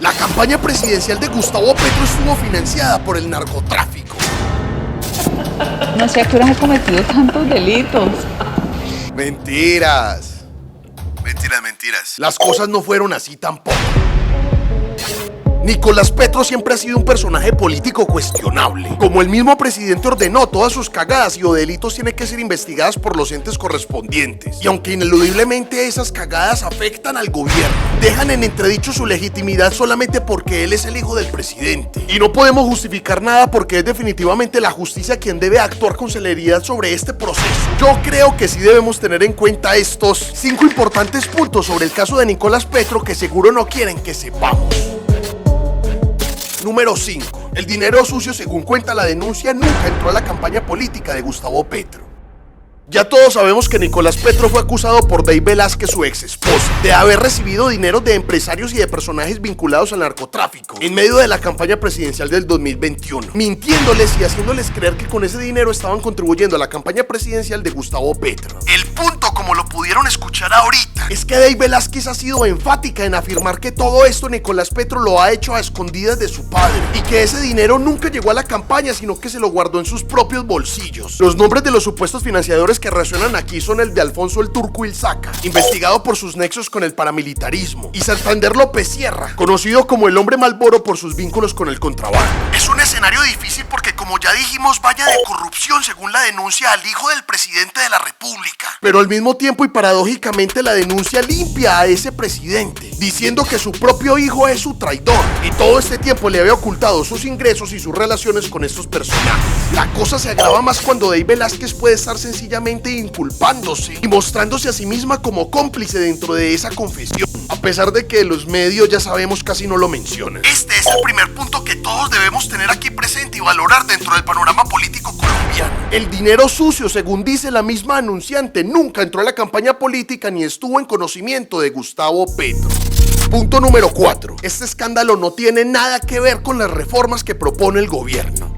La campaña presidencial de Gustavo Petro estuvo financiada por el narcotráfico. No sé a qué hora ha cometido tantos delitos. Mentiras. Mentiras. Las cosas no fueron así tampoco. Nicolás Petro siempre ha sido un personaje político cuestionable. Como el mismo presidente ordenó, todas sus cagadas y o delitos tienen que ser investigadas por los entes correspondientes. Y aunque ineludiblemente esas cagadas afectan al gobierno, dejan en entredicho su legitimidad solamente porque él es el hijo del presidente. Y no podemos justificar nada porque es definitivamente la justicia quien debe actuar con celeridad sobre este proceso. Yo creo que sí debemos tener en cuenta estos 5 importantes puntos sobre el caso de Nicolás Petro que seguro no quieren que sepamos. Número 5. El dinero sucio, según cuenta la denuncia, nunca entró a la campaña política de Gustavo Petro. Ya todos sabemos que Nicolás Petro fue acusado por Dey Velázquez, su ex esposa, de haber recibido dinero de empresarios y de personajes vinculados al narcotráfico en medio de la campaña presidencial del 2021, mintiéndoles y haciéndoles creer que con ese dinero estaban contribuyendo a la campaña presidencial de Gustavo Petro. El punto, como lo pudieron escuchar ahorita, es que Dey Velázquez ha sido enfática en afirmar que todo esto Nicolás Petro lo ha hecho a escondidas de su padre y que ese dinero nunca llegó a la campaña, sino que se lo guardó en sus propios bolsillos. Los nombres de los supuestos financiadores que resuenan aquí son el de Alfonso el Turco Ilzaca, investigado por sus nexos con el paramilitarismo, y Santander López Sierra, conocido como el hombre Malboro por sus vínculos con el contrabando. Es un escenario difícil porque, como ya dijimos, vaya de corrupción según la denuncia al hijo del presidente de la República, pero al mismo tiempo y paradójicamente la denuncia limpia a ese presidente, diciendo que su propio hijo es su traidor y todo este tiempo le había ocultado sus ingresos y sus relaciones con estos personajes. La cosa se agrava más cuando Dey Velázquez puede estar sencillamente inculpándose y mostrándose a sí misma como cómplice dentro de esa confesión, a pesar de que los medios, ya sabemos, casi no lo mencionan. Este es el primer punto que todos debemos tener aquí presente y valorar dentro del panorama político colombiano. El dinero sucio, según dice la misma anunciante, nunca entró a la campaña política ni estuvo en conocimiento de Gustavo Petro. Punto número 4. Este escándalo no tiene nada que ver con las reformas que propone el gobierno.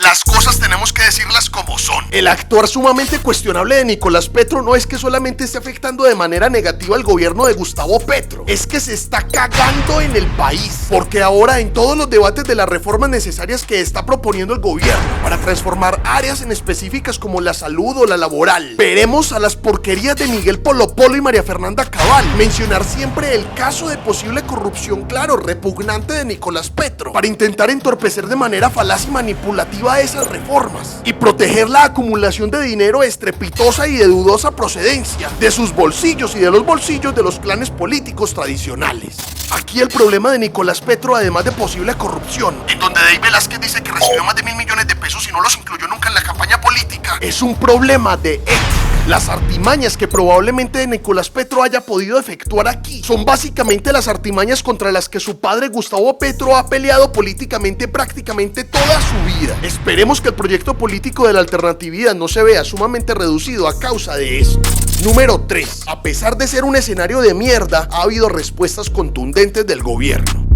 Las cosas tenemos que decirlas como son. El actuar sumamente cuestionable de Nicolás Petro no es que solamente esté afectando de manera negativa al gobierno de Gustavo Petro, es que se está cagando en el país, porque ahora en todos los debates de las reformas necesarias que está proponiendo el gobierno para transformar áreas en específicas como la salud o la laboral, veremos a las porquerías de Miguel Polo Polo y María Fernanda Cabal mencionar siempre el caso de posible corrupción, claro, repugnante de Nicolás Petro, para intentar entorpecer de manera falaz y manipulativa esas reformas y proteger la acumulación de dinero estrepitosa y de dudosa procedencia de sus bolsillos y de los bolsillos de los clanes políticos tradicionales. Aquí el problema de Nicolás Petro, además de posible corrupción, en donde Dey Velázquez dice que recibió más de 1.000 millones de pesos y no los incluyó nunca en la campaña política, es un problema de ética. Las artimañas que probablemente Nicolás Petro haya podido efectuar aquí son básicamente las artimañas contra las que su padre Gustavo Petro ha peleado políticamente prácticamente toda su vida. Esperemos que el proyecto político de la alternatividad no se vea sumamente reducido a causa de esto. Número 3. A pesar de ser un escenario de mierda, ha habido respuestas contundentes del gobierno.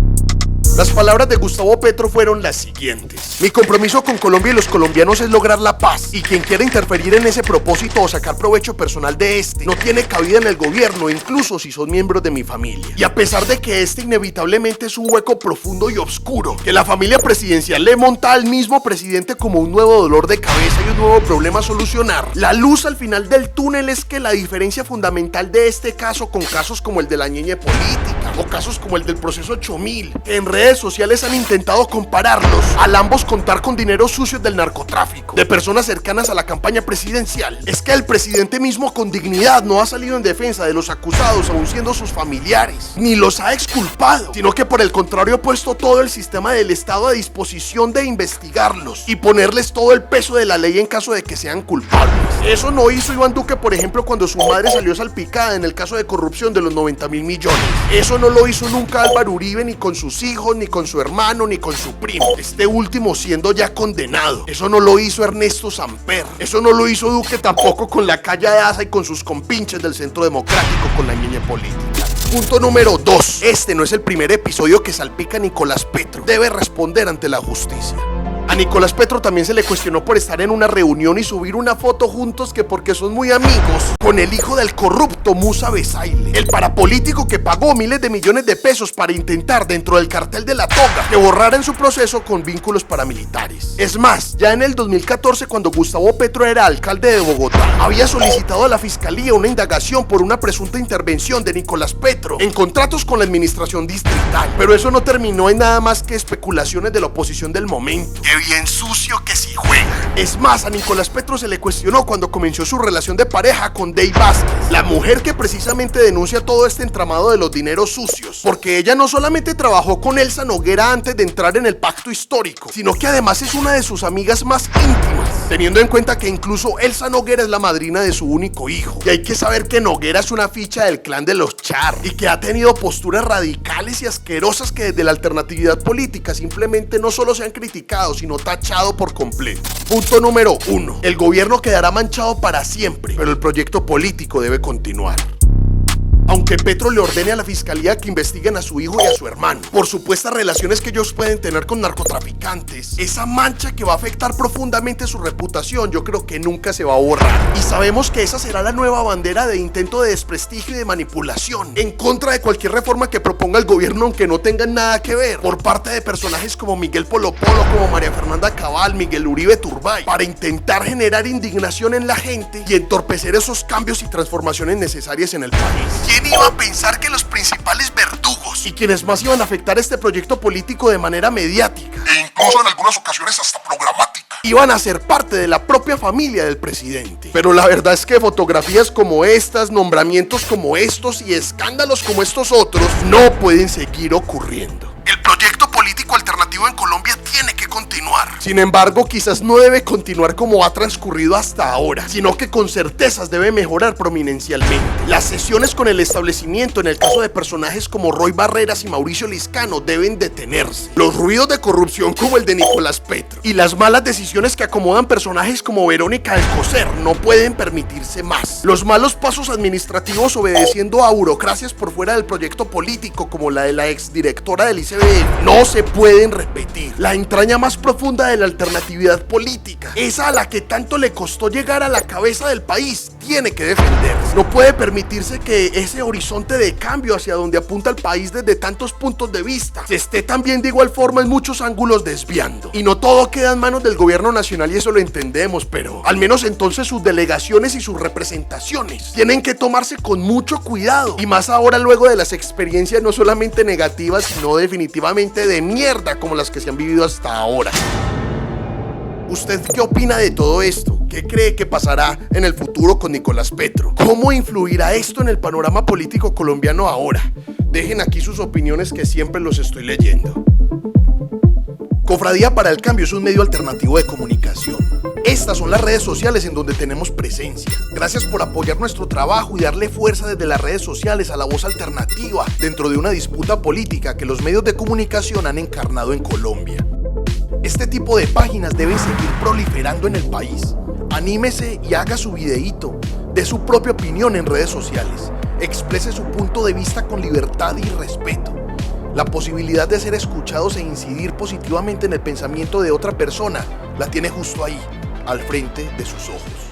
Las palabras de Gustavo Petro fueron las siguientes: mi compromiso con Colombia y los colombianos es lograr la paz, y quien quiera interferir en ese propósito o sacar provecho personal de este no tiene cabida en el gobierno, incluso si son miembros de mi familia. Y a pesar de que este inevitablemente es un hueco profundo y oscuro, que la familia presidencial le monta al mismo presidente como un nuevo dolor de cabeza y un nuevo problema a solucionar, la luz al final del túnel es que la diferencia fundamental de este caso con casos como el de la ñeñe política o casos como el del proceso 8000, que en redes sociales han intentado compararlos, al ambos contar con dinero sucio del narcotráfico, de personas cercanas a la campaña presidencial, es que el presidente mismo con dignidad no ha salido en defensa de los acusados, aun siendo sus familiares, ni los ha exculpado, sino que por el contrario ha puesto todo el sistema del Estado a disposición de investigarlos y ponerles todo el peso de la ley en caso de que sean culpables. Eso no hizo Iván Duque, por ejemplo, cuando su madre salió salpicada en el caso de corrupción de los 90.000 millones. Eso no lo hizo nunca Álvaro Uribe, ni con sus hijos, ni con su hermano, ni con su primo, este último siendo ya condenado. Eso no lo hizo Ernesto Samper. Eso no lo hizo Duque tampoco con la calle de Asa y con sus compinches del Centro Democrático con la ñeñe política. Punto número 2. Este no es el primer episodio que salpica a Nicolás Petro. Debe responder ante la justicia. A Nicolás Petro también se le cuestionó por estar en una reunión y subir una foto juntos que porque son muy amigos con el hijo del corrupto Musa Besaile, el parapolítico que pagó miles de millones de pesos para intentar dentro del cartel de la toga que borraran su proceso con vínculos paramilitares. Es más, ya en el 2014, cuando Gustavo Petro era alcalde de Bogotá, había solicitado a la fiscalía una indagación por una presunta intervención de Nicolás Petro en contratos con la administración distrital, pero eso no terminó en nada más que especulaciones de la oposición del momento. ¡Qué bien sucio que sí juega! Es más, a Nicolás Petro se le cuestionó cuando comenzó su relación de pareja con Dey Vázquez, la mujer que precisamente denuncia todo este entramado de los dineros sucios, porque ella no solamente trabajó con Elsa Noguera antes de entrar en el pacto histórico, sino que además es una de sus amigas más íntimas, teniendo en cuenta que incluso Elsa Noguera es la madrina de su único hijo. Y hay que saber que Noguera es una ficha del clan de los Char y que ha tenido posturas radicales y asquerosas que desde la alternatividad política simplemente no solo se han criticado, sino tachado por completo. Punto número 1. El gobierno quedará manchado para siempre, pero el proyecto político debe continuar. Aunque Petro le ordene a la fiscalía que investiguen a su hijo y a su hermano por supuestas relaciones que ellos pueden tener con narcotraficantes, esa mancha que va a afectar profundamente su reputación yo creo que nunca se va a borrar. Y sabemos que esa será la nueva bandera de intento de desprestigio y de manipulación en contra de cualquier reforma que proponga el gobierno, aunque no tengan nada que ver, por parte de personajes como Miguel Polo Polo, como María Fernanda Cabal, Miguel Uribe Turbay, para intentar generar indignación en la gente y entorpecer esos cambios y transformaciones necesarias en el país. ¿Quién iba a pensar que los principales verdugos y quienes más iban a afectar este proyecto político de manera mediática e incluso en algunas ocasiones hasta programática iban a ser parte de la propia familia del presidente? Pero la verdad es que fotografías como estas, nombramientos como estos y escándalos como estos otros no pueden seguir ocurriendo. El proyecto político alternativo en Colombia tiene que continuar. Sin embargo, quizás no debe continuar como ha transcurrido hasta ahora, sino que con certezas debe mejorar prominencialmente. Las sesiones con el establecimiento, en el caso de personajes como Roy Barreras y Mauricio Liscano, deben detenerse. Los ruidos de corrupción como el de Nicolás Petro y las malas decisiones que acomodan personajes como Verónica Alcocer no pueden permitirse más. Los malos pasos administrativos obedeciendo a burocracias por fuera del proyecto político, como la de la exdirectora del ICBF, no se pueden repetir. La entraña más profunda de la alternatividad política, esa a la que tanto le costó llegar a la cabeza del país, tiene que defenderse. No puede permitirse que ese horizonte de cambio hacia donde apunta el país desde tantos puntos de vista se esté también de igual forma en muchos ángulos desviando. Y no todo queda en manos del gobierno nacional, y eso lo entendemos, pero al menos entonces sus delegaciones y sus representaciones tienen que tomarse con mucho cuidado, y más ahora luego de las experiencias no solamente negativas, sino definitivamente de mierda como las que se han vivido hasta ahora. ¿Usted qué opina de todo esto? ¿Qué cree que pasará en el futuro con Nicolás Petro? ¿Cómo influirá esto en el panorama político colombiano ahora? Dejen aquí sus opiniones, que siempre los estoy leyendo. Cofradía para el Cambio es un medio alternativo de comunicación. Estas son las redes sociales en donde tenemos presencia. Gracias por apoyar nuestro trabajo y darle fuerza desde las redes sociales a la voz alternativa dentro de una disputa política que los medios de comunicación han encarnado en Colombia. Este tipo de páginas deben seguir proliferando en el país. Anímese y haga su videíto, dé su propia opinión en redes sociales, exprese su punto de vista con libertad y respeto. La posibilidad de ser escuchados e incidir positivamente en el pensamiento de otra persona la tiene justo ahí, al frente de sus ojos.